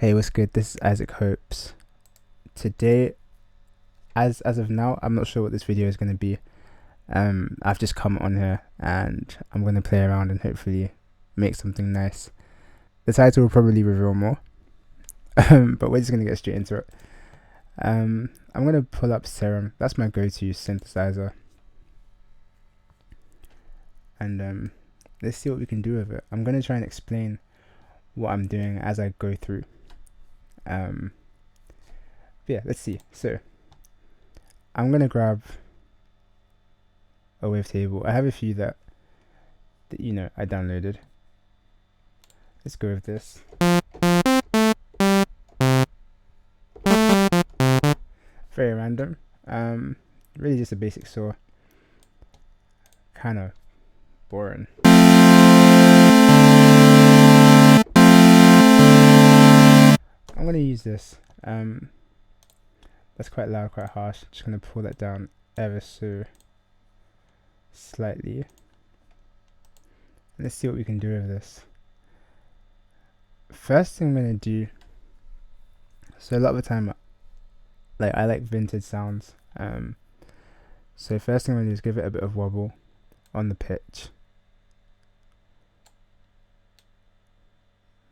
Hey, what's good? This is Isaac Hopes. Today, as of now, I'm not sure what this video is going to be. I've just come on here and I'm going to play around and hopefully make something nice. The title will probably reveal more, but we're just going to get straight into it. I'm going to pull up Serum. That's my go-to synthesizer. And let's see what we can do with it. I'm going to try and explain what I'm doing as I go through. Yeah, let's see. So I'm gonna grab a wavetable. I have a few that I downloaded. Let's go with this. Very random. Really just a basic saw. Kind of boring. I'm gonna use this. That's quite loud, quite harsh. Just gonna pull that down ever so slightly. Let's see what we can do with this. First thing I'm gonna do. So a lot of the time, I like vintage sounds. So first thing I'm gonna do is give it a bit of wobble on the pitch.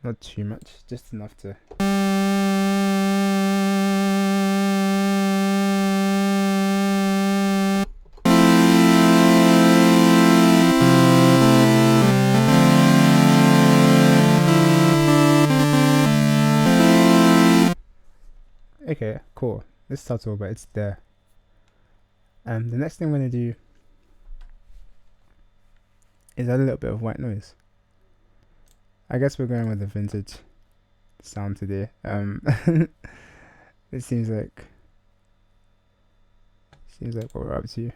Not too much, just enough to. Okay, cool. It's subtle, but it's there. The next thing I'm going to do is add a little bit of white noise. I guess we're going with a vintage sound today. It seems like what we're up to.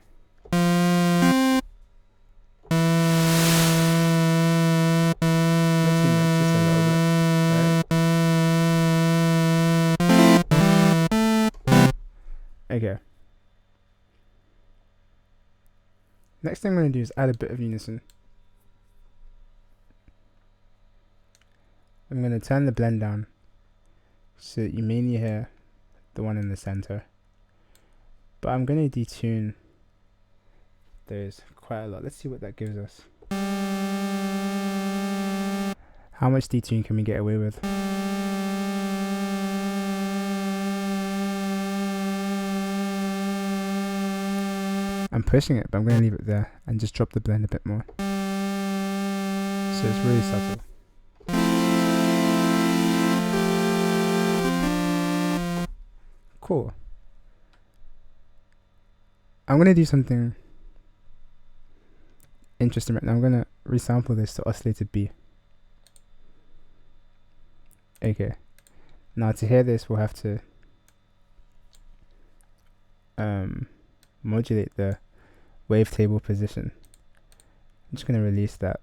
Okay. Next thing I'm going to do is add a bit of unison. I'm going to turn the blend down so that you mainly hear the one in the center. But I'm going to detune those quite a lot. Let's see what that gives us. How much detune can we get away with? I'm pushing it, but I'm going to leave it there and just drop the blend a bit more. So it's really subtle. Cool. I'm going to do something interesting right now. I'm going to resample this to oscillator B. Okay. Now to hear this, we'll have to modulate the wavetable position. I'm just going to release that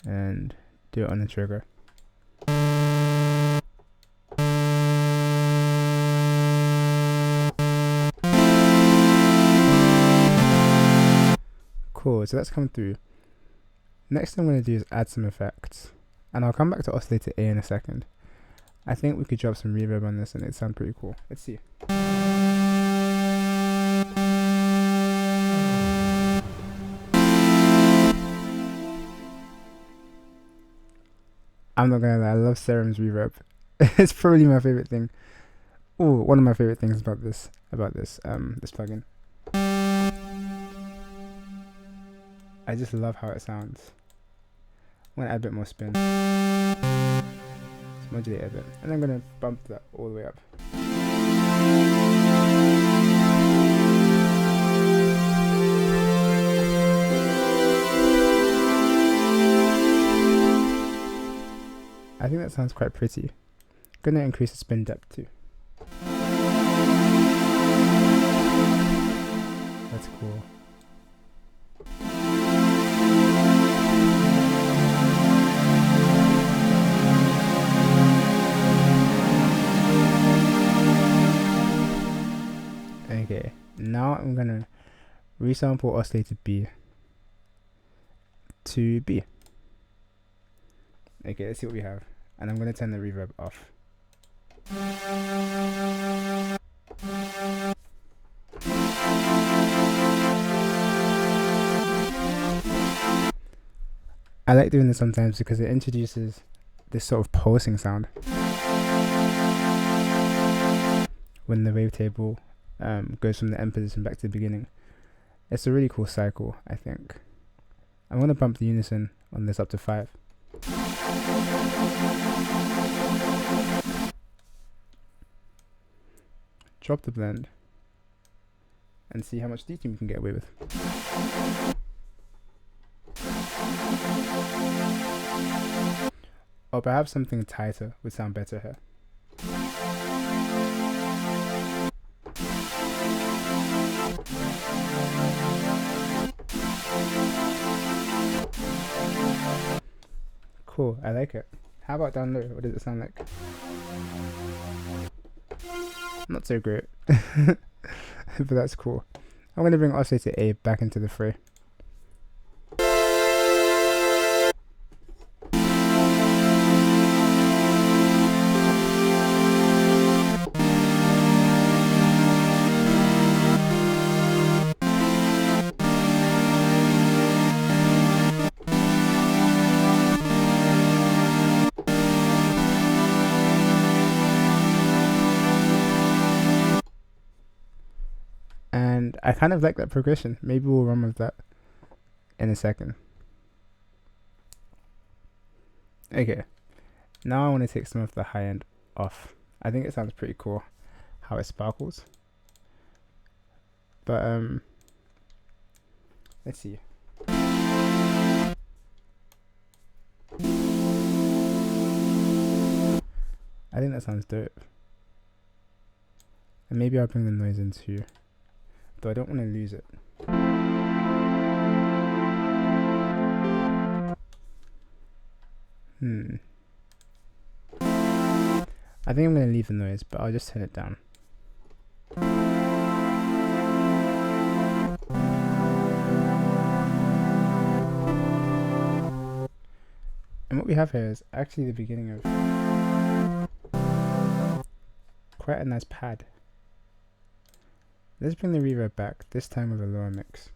and do it on the trigger. Cool, so that's come through. Next thing I'm going to do is add some effects, and I'll come back to oscillator A in a second. I think we could drop some reverb on this and it'd sound pretty cool. Let's see. I'm not gonna lie, I love Serum's reverb. It's probably my favorite thing. Oh, one of my favorite things about this plugin. I just love how it sounds. I'm gonna add a bit more spin. Let's modulate it a bit, and I'm gonna bump that all the way up. I think that sounds quite pretty. I'm gonna increase the spin depth too. That's cool. Okay, now I'm gonna resample oscillator B to B. Okay, let's see what we have. And I'm going to turn the reverb off. I like doing this sometimes because it introduces this sort of pulsing sound when the wavetable goes from the end position back to the beginning. It's a really cool cycle, I think. I'm going to bump the unison on this up to 5. Drop the blend and see how much detuning we can get away with. Or perhaps something tighter would sound better here. Cool, I like it. How about down low? What does it sound like? Not so great, but that's cool. I'm going to bring oscillator A back into the fray. And I kind of like that progression. Maybe we'll run with that in a second. Okay, now I want to take some of the high end off. I think it sounds pretty cool how it sparkles. But let's see. I think that sounds dope. And maybe I'll bring the noise in too. Though I don't want to lose it. I think I'm going to leave the noise, but I'll just turn it down. And what we have here is actually the beginning of quite a nice pad. Let's bring the reverb back, this time with a lower mix.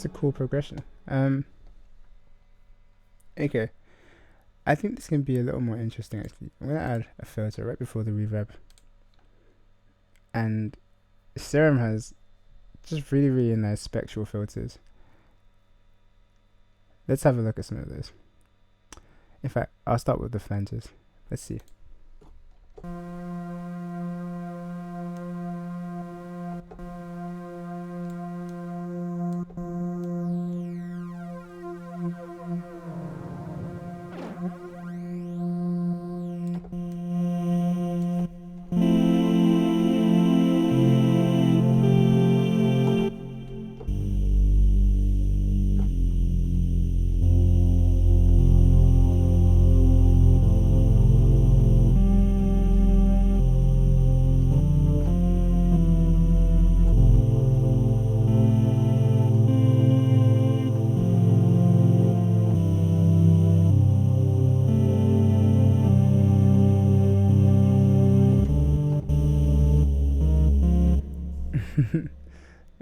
A cool progression. Okay, I think this can be a little more interesting actually. I'm gonna add a filter right before the reverb, and Serum has just really nice spectral filters. Let's have a look at some of those. In fact, I'll start with the flanges. Let's see.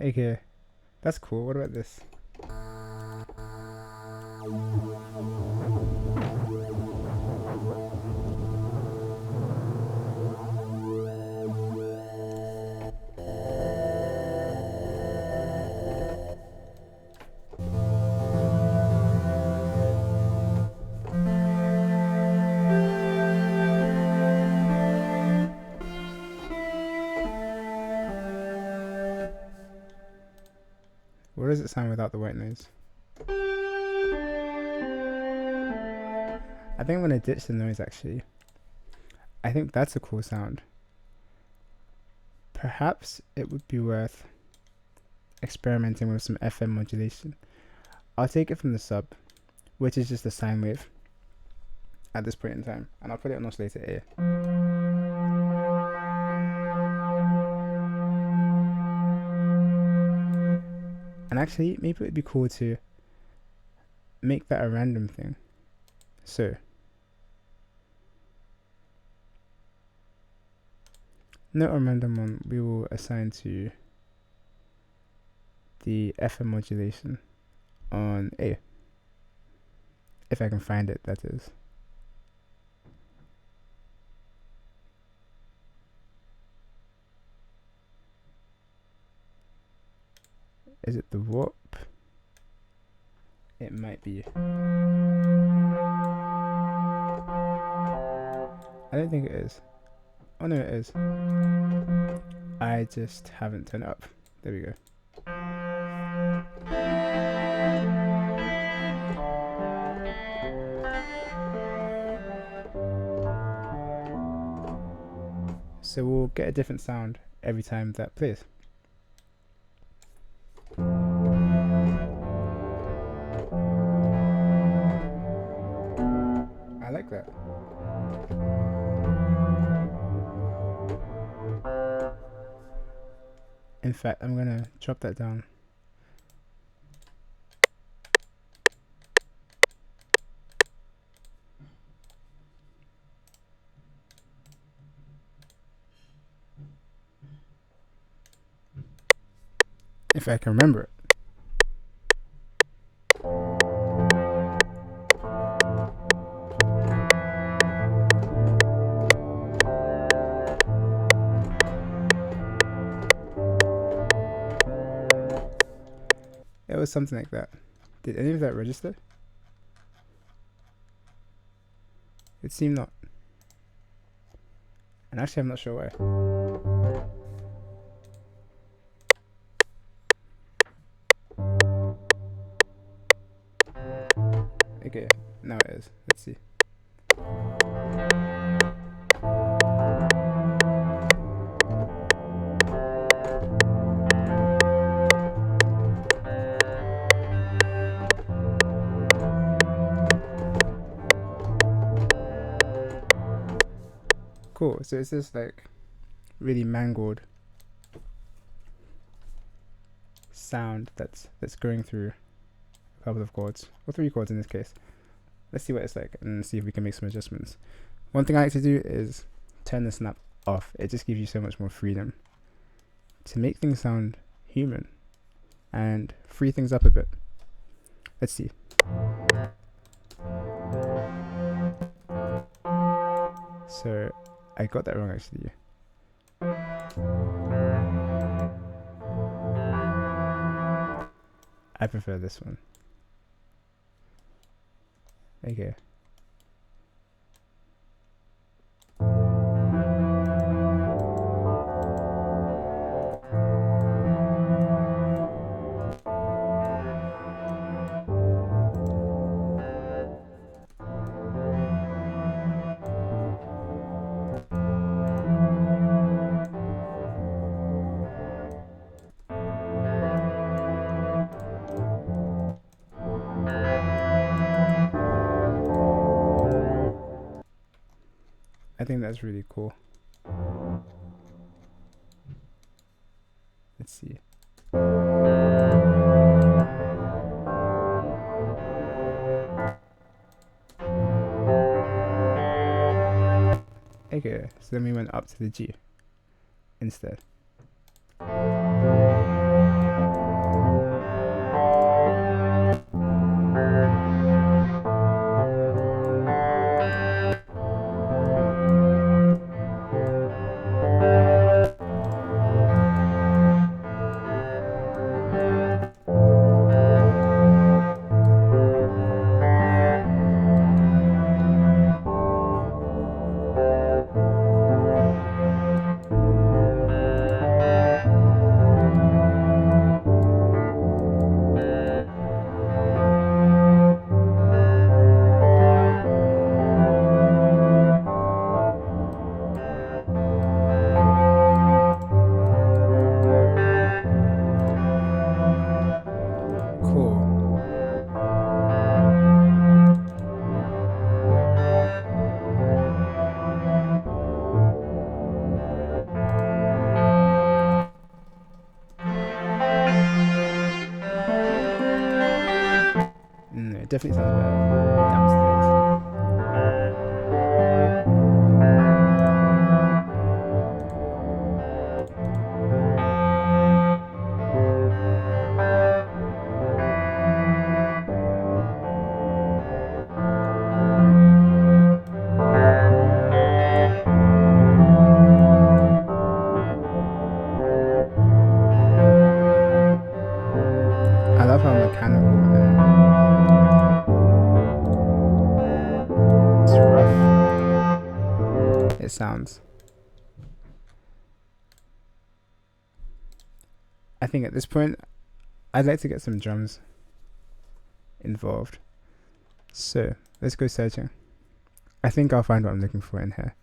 Okay, that's cool. What about this? does it sound without the white noise? I think I'm gonna ditch the noise actually. I think that's a cool sound. Perhaps it would be worth experimenting with some FM modulation. I'll take it from the sub, which is just a sine wave at this point in time, and I'll put it on oscillator A. And actually, maybe it would be cool to make that a random thing. So, note on random one, we will assign to the FM modulation on A. If I can find it, that is. Is it the warp? It might be. I don't think it is. Oh no, it is. I just haven't turned it up. There we go. So we'll get a different sound every time that plays. I like that. In fact, I'm gonna drop that down. If I can remember it. It was something like that. Did any of that register? It seemed not. And actually I'm not sure why. Okay, now it is. Let's see. Cool, so it's this like really mangled sound that's going through a couple of chords, or 3 chords in this case. Let's see what it's like and see if we can make some adjustments. One thing I like to do is turn the snap off. It just gives you so much more freedom to make things sound human and free things up a bit. Let's see. So I got that wrong actually. I prefer this one. Okay. I think that's really cool. Let's see. Okay, so then we went up to the G instead. definitely sounds better downstairs. I love how mechanical and it's rough it sounds. I think at this point I'd like to get some drums involved. So let's go searching. I think I'll find what I'm looking for in here.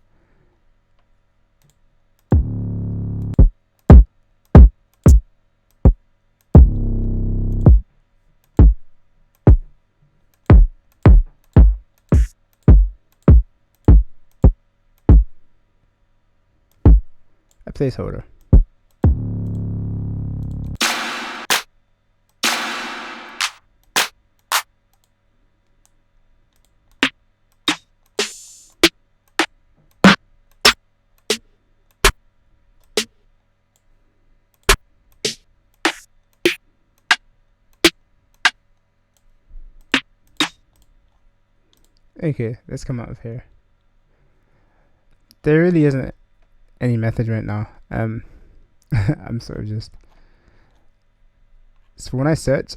A placeholder. Okay, let's come out of here. There really isn't any method right now. I'm sort of just. So when I search,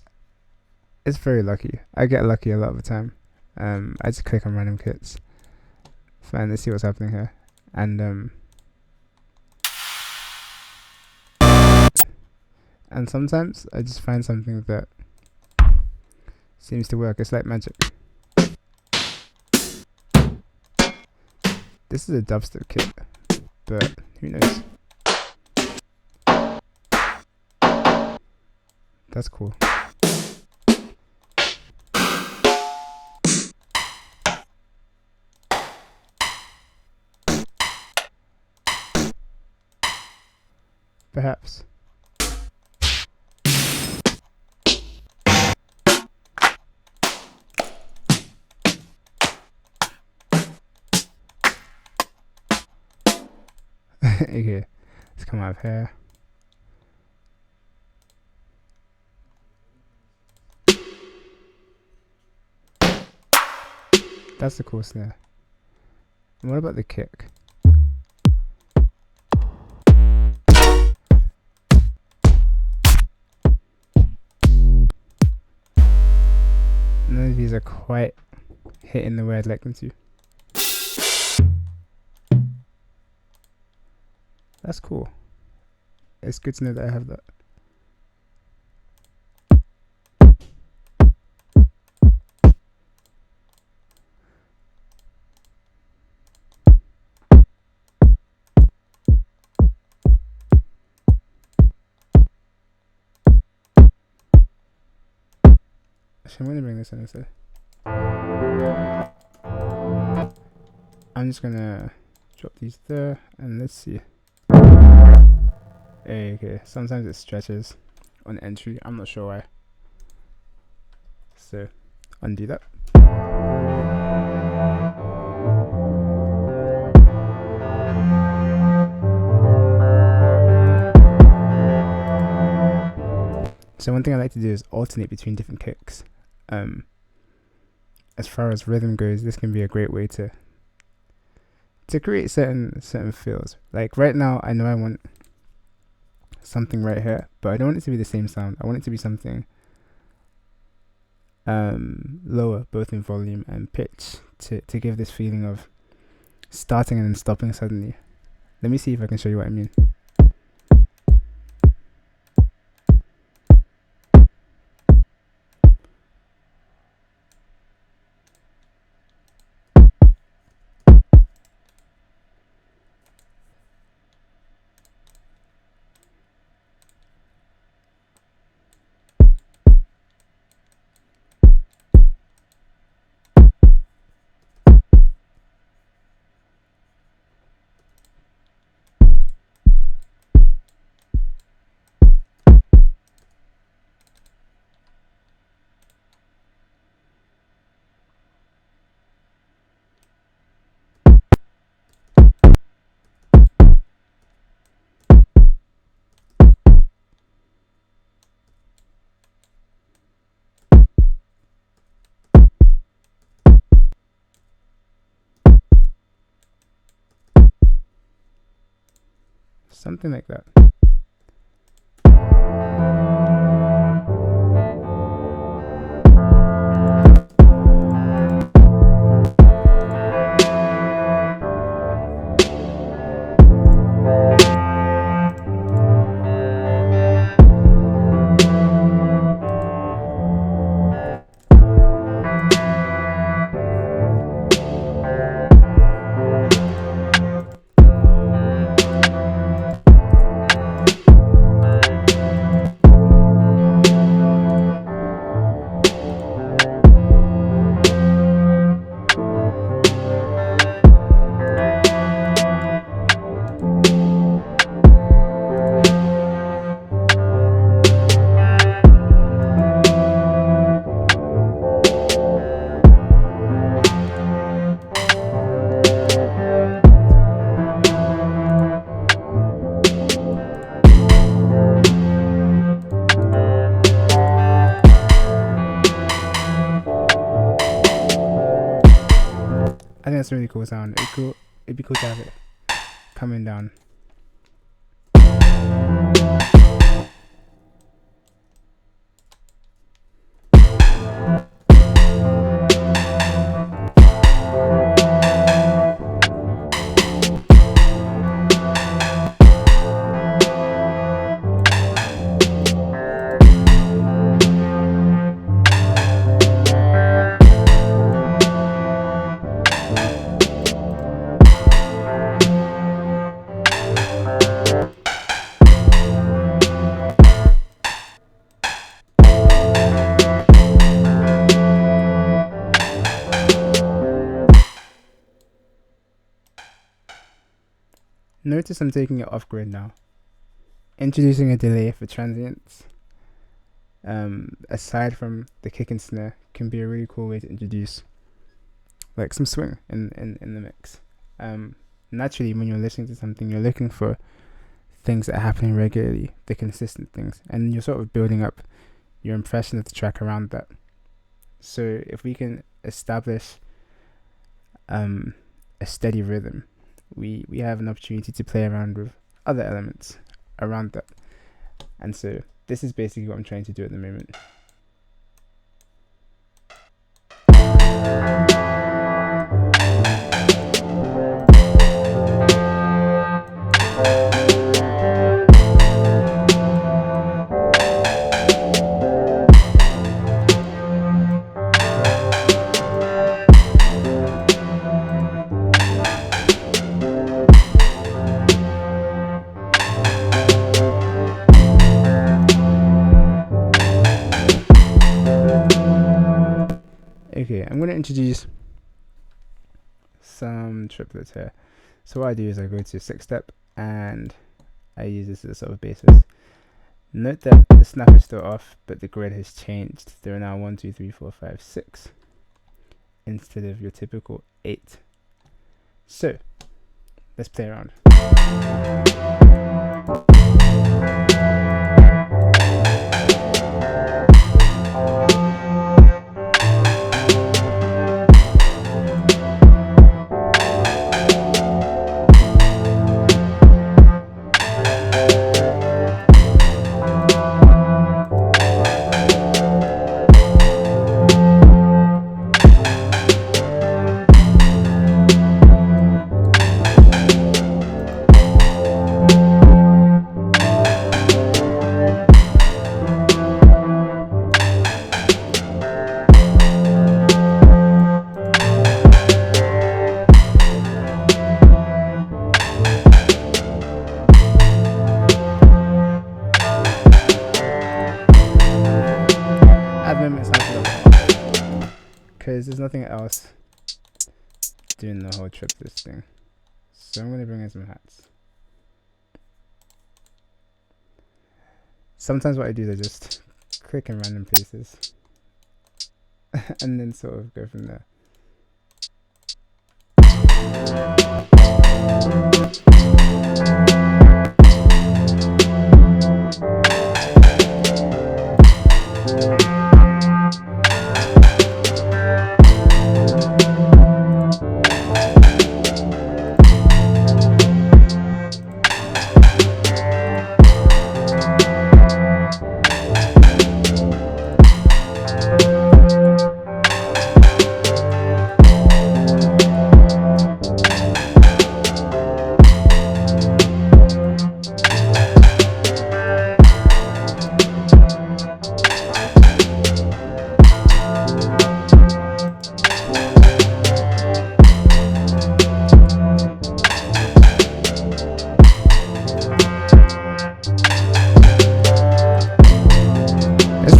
it's very lucky. I get lucky a lot of the time. I just click on random kits. Fine, let's see what's happening here. And sometimes I just find something that seems to work. It's like magic. This is a dubstep kit, but who knows? That's cool. Perhaps. Okay, let's come out of here. That's the cool snare. And what about the kick? None of these are quite hitting the way I'd like them to. That's cool. It's good to know that I have that. Actually, I'm going to bring this in instead. I'm just going to drop these there and let's see. Okay, sometimes it stretches on entry. I'm not sure why. So, undo that. So one thing I like to do is alternate between different kicks. As far as rhythm goes, this can be a great way to create certain feels. Like right now, I know I want something right here, but I don't want it to be the same sound. I want it to be something lower, both in volume and pitch, to give this feeling of starting and then stopping suddenly. Let me see if I can show you what I mean. something like that. I think that's a really cool sound. It'd be cool to have it coming down. Notice I'm taking it off grid now. Introducing a delay for transients, aside from the kick and snare, can be a really cool way to introduce like some swing in the mix. Naturally, when you're listening to something, you're looking for things that are happening regularly, the consistent things, and you're sort of building up your impression of the track around that. So if we can establish a steady rhythm, we have an opportunity to play around with other elements around that. And so this is basically what I'm trying to do at the moment. Okay, I'm going to introduce some triplets here. So what I do is I go to 6-step and I use this as a sort of basis. Note that the snap is still off, but the grid has changed. There are now 1, 2, 3, 4, 5, 6 instead of your typical 8. So let's play around. Because there's nothing else doing the whole triplet thing. So I'm going to bring in some hats. Sometimes what I do is I just click in random places and then sort of go from there.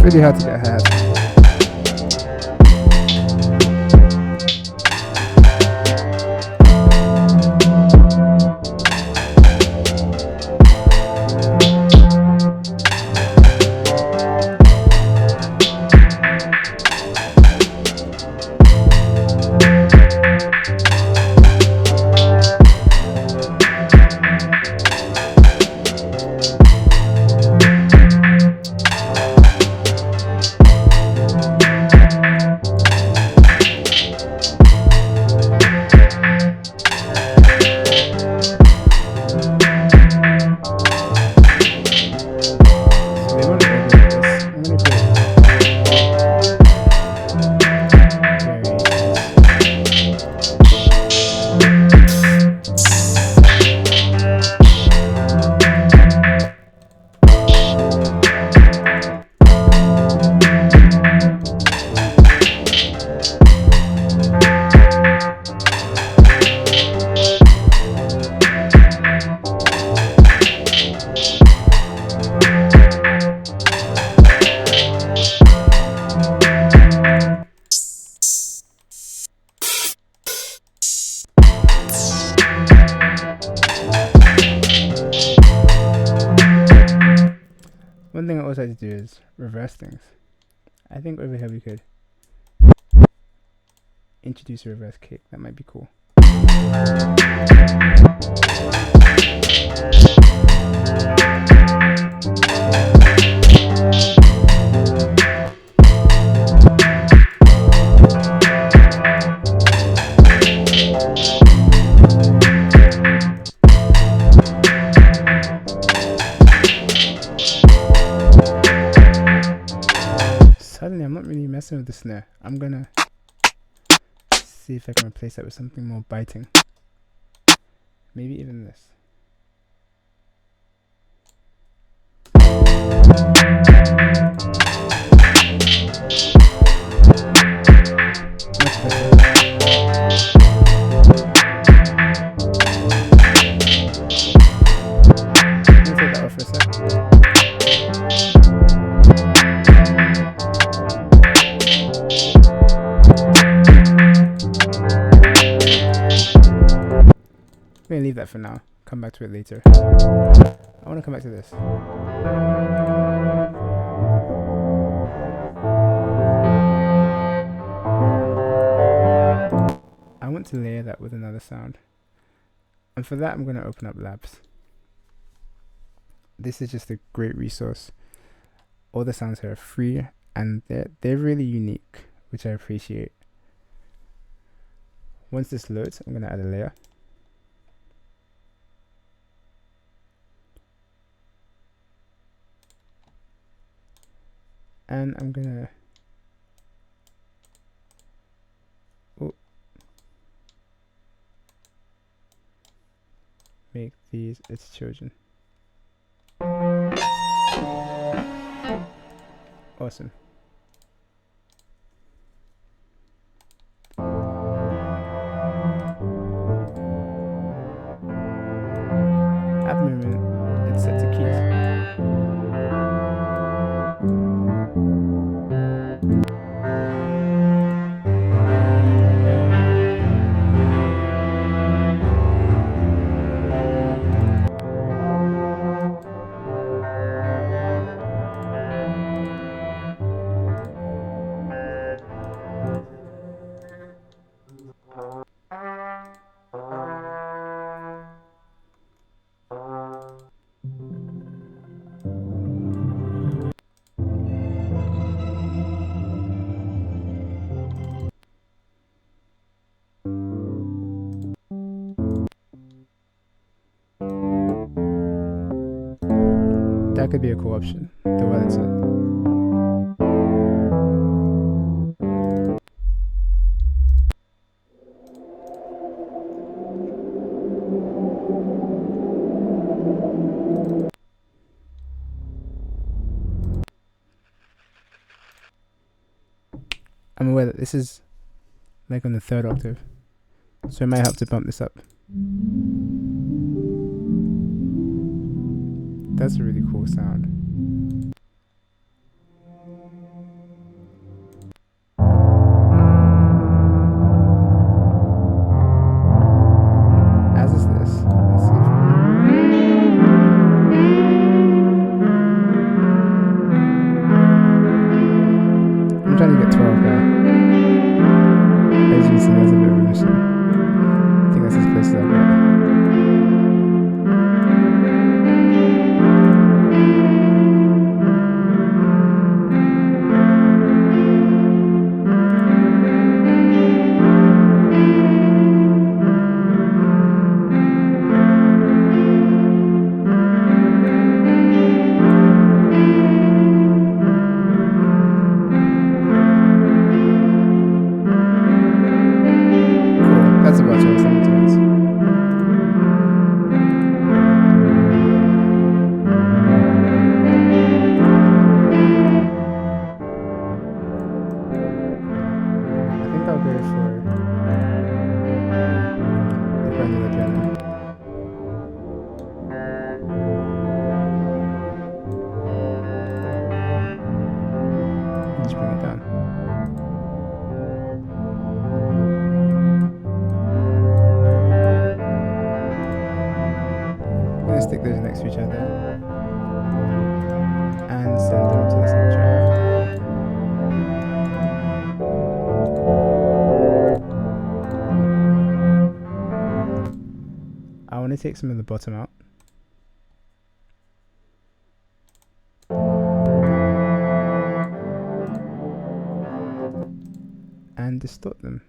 really hard to get her head. One thing I also like to do is reverse things. I think over here we could introduce a reverse kick. That might be cool. Suddenly I'm not really messing with the snare. I'm gonna see if I can replace that with something more biting. Maybe even this. I'm gonna leave that for now. Come back to it later. I want to come back to this. I want to layer that with another sound. And for that, I'm going to open up Labs. This is just a great resource. All the sounds here are free and they're really unique, which I appreciate. Once this loads, I'm going to add a layer. And I'm gonna make these its children. Awesome. At the moment, it's set to keys. That could be a cool option, the well it's on. I'm aware that this is like on the 3rd octave, so it might help to bump this up. That's a really cool sound. take some of the bottom out. And distort them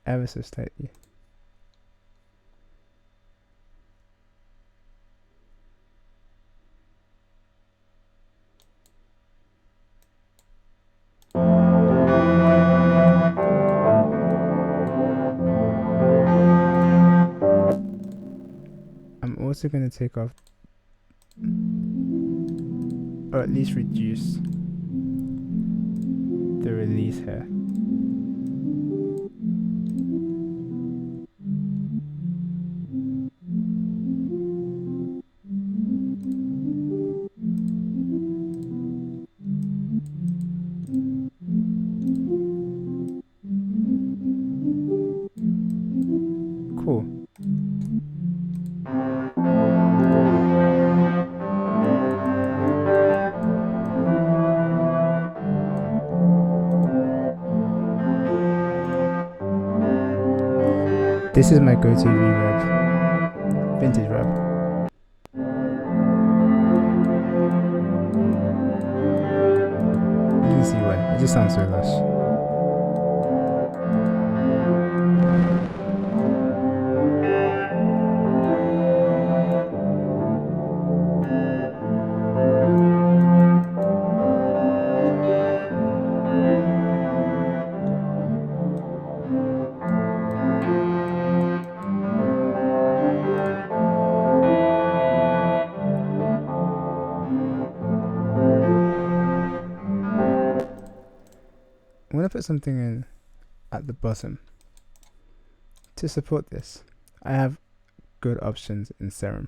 ever so slightly. I'm also going to take off, or at least reduce, the release here. Cool. This is my go-to reverb, vintage reverb. You can see why, it just sounds so lush. I'm going to put something in at the bottom to support this. I have good options in Serum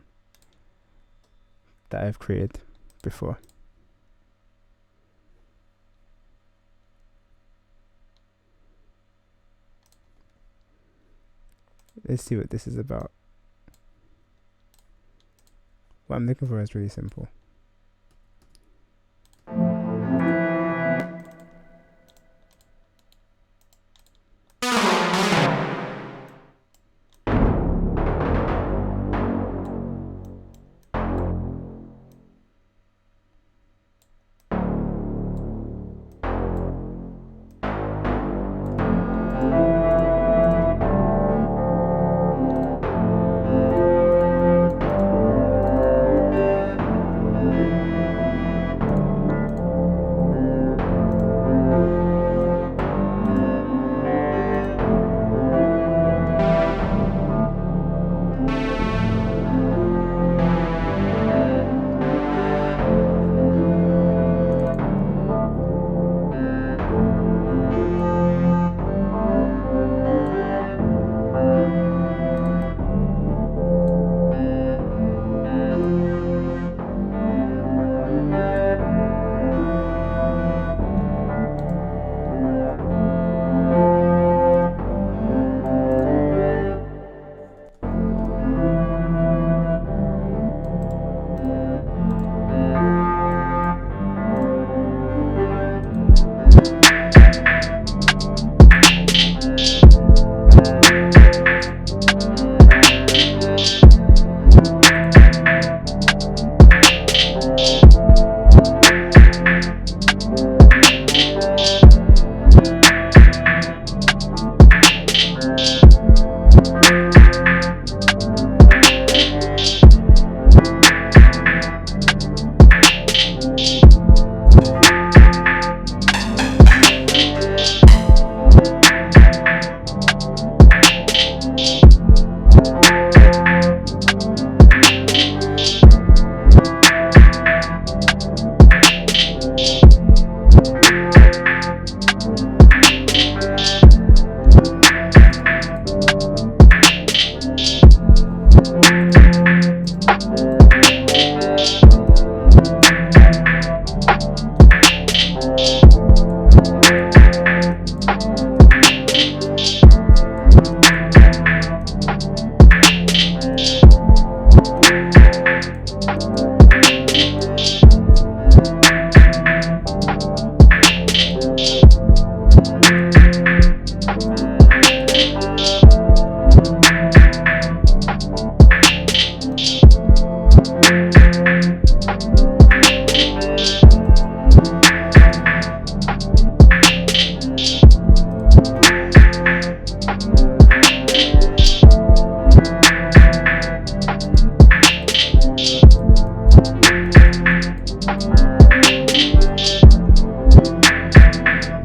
that I've created before. Let's see what this is about. What I'm looking for is really simple.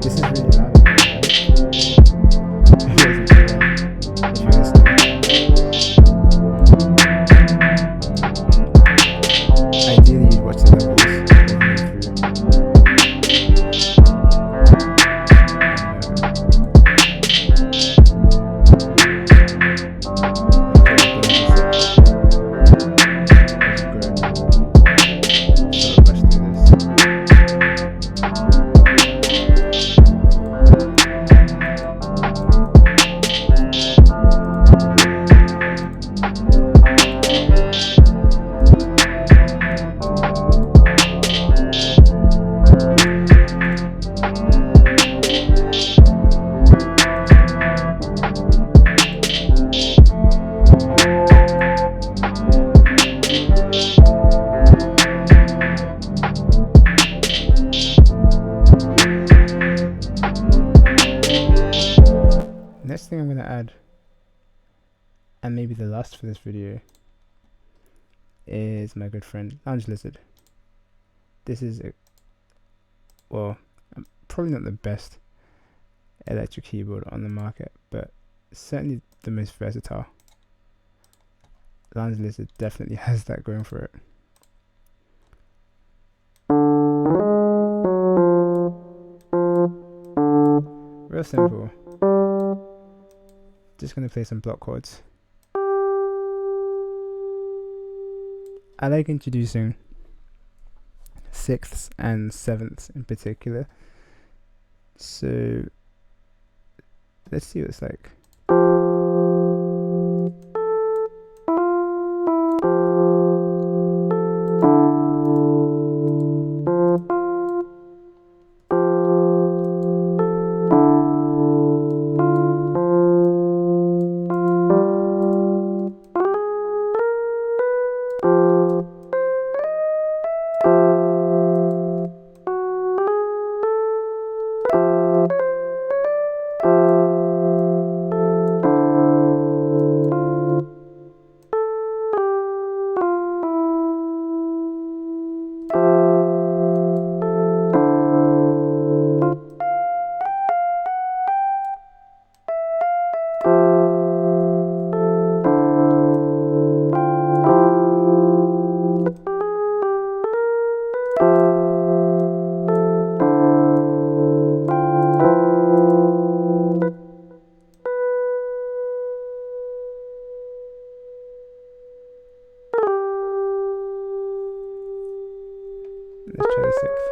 This is really loud, right? It wasn't too loud if you're listening. Ideally, you'd watch the levels all the way through. Next thing I'm going to add, and maybe the last for this video, is my good friend Lounge Lizard. This is probably not the best electric keyboard on the market, but certainly the most versatile. Lounge Lizard definitely has that going for it. Real simple. Just gonna play some block chords. I like introducing sixths and sevenths in particular. So let's see what it's like. Let's try the sixth.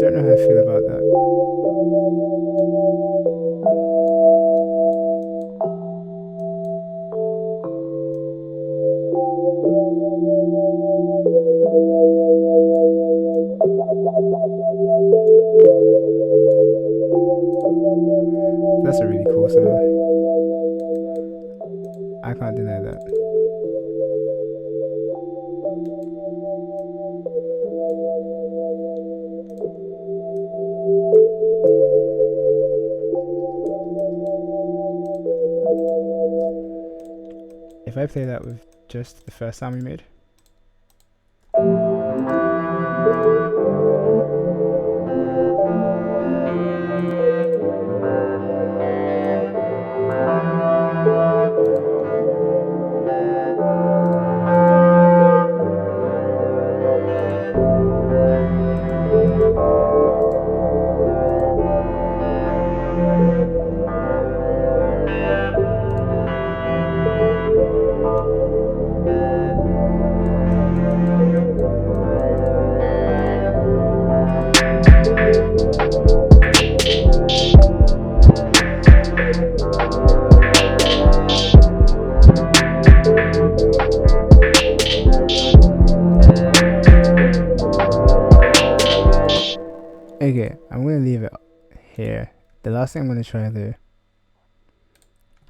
don't know how I feel about that. That's a really cool sound. I can't deny that. If I play that with just the first sound we made. Okay, I'm gonna leave it here. The last thing I'm gonna try though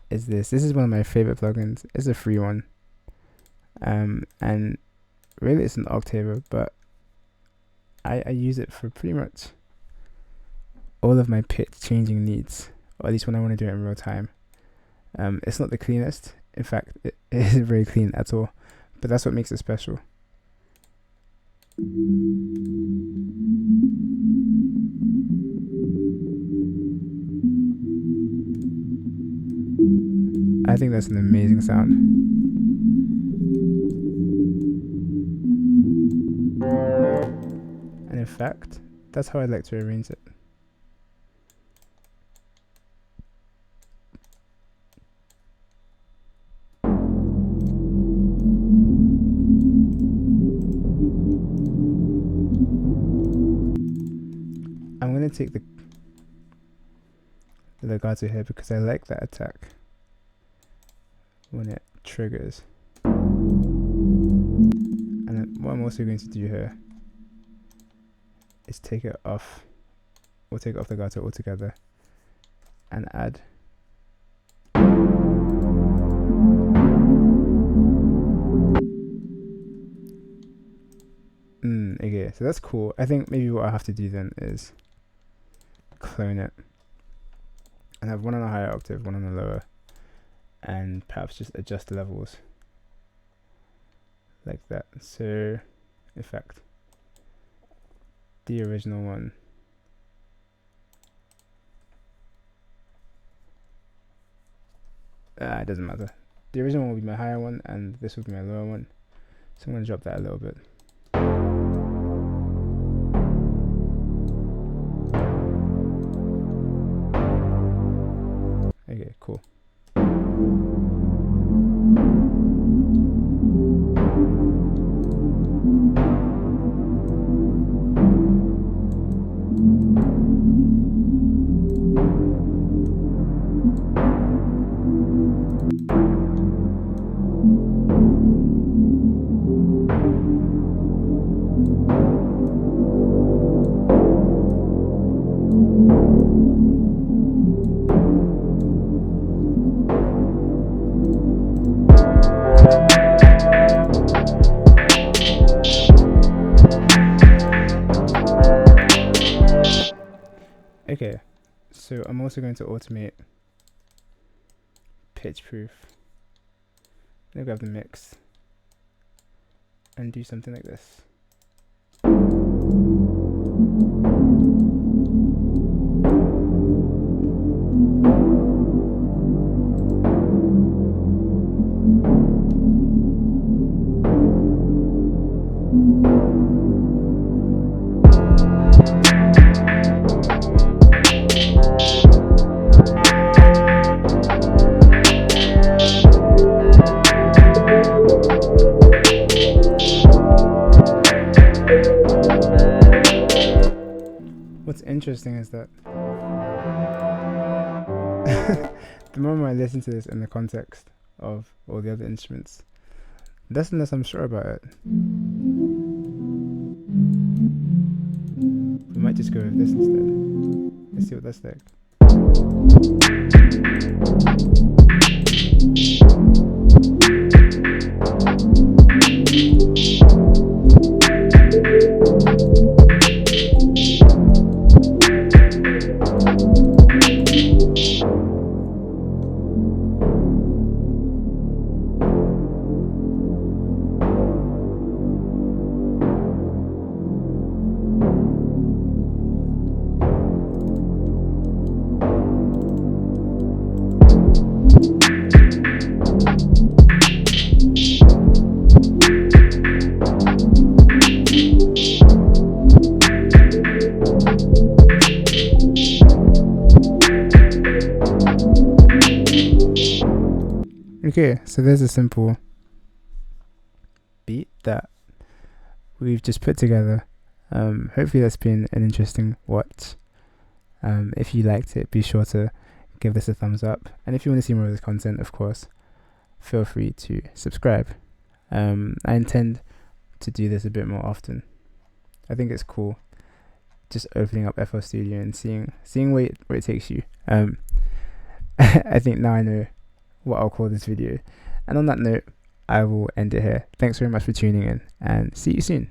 is this. This is one of my favorite plugins. It's a free one. And really it's an octaver, but I use it for pretty much all of my pitch changing needs, or at least when I want to do it in real time. It's not the cleanest. In fact, it isn't very clean at all, but that's what makes it special. I think that's an amazing sound. And in fact, that's how I like to arrange it. I'm going to take the legato here because I like that attack when it triggers. And then what I'm also going to do here is take it off. We'll take off the legato altogether and add okay, so that's cool. I think maybe what I have to do then is clone it and have one on a higher octave, one on a lower, and perhaps just adjust the levels like that. So effect, the original one, it doesn't matter. The original one will be my higher one and this will be my lower one, so I'm going to drop that a little bit. Okay, cool. Okay, so I'm also going to automate pitch proof. I'm going to grab the mix and do something like this. What's interesting is that the moment I listen to this in the context of all the other instruments, that's unless I'm sure about it. We might just go with this instead. Let's see what that's like. Okay, so there's a simple beat that we've just put together. Hopefully that's been an interesting watch. If you liked it, be sure to give this a thumbs up. And if you want to see more of this content, of course, feel free to subscribe. I intend to do this a bit more often. I think it's cool just opening up FL Studio and seeing where it takes you. I think now I know what I'll call this video. And on that note, I will end it here. Thanks very much for tuning in, and see you soon.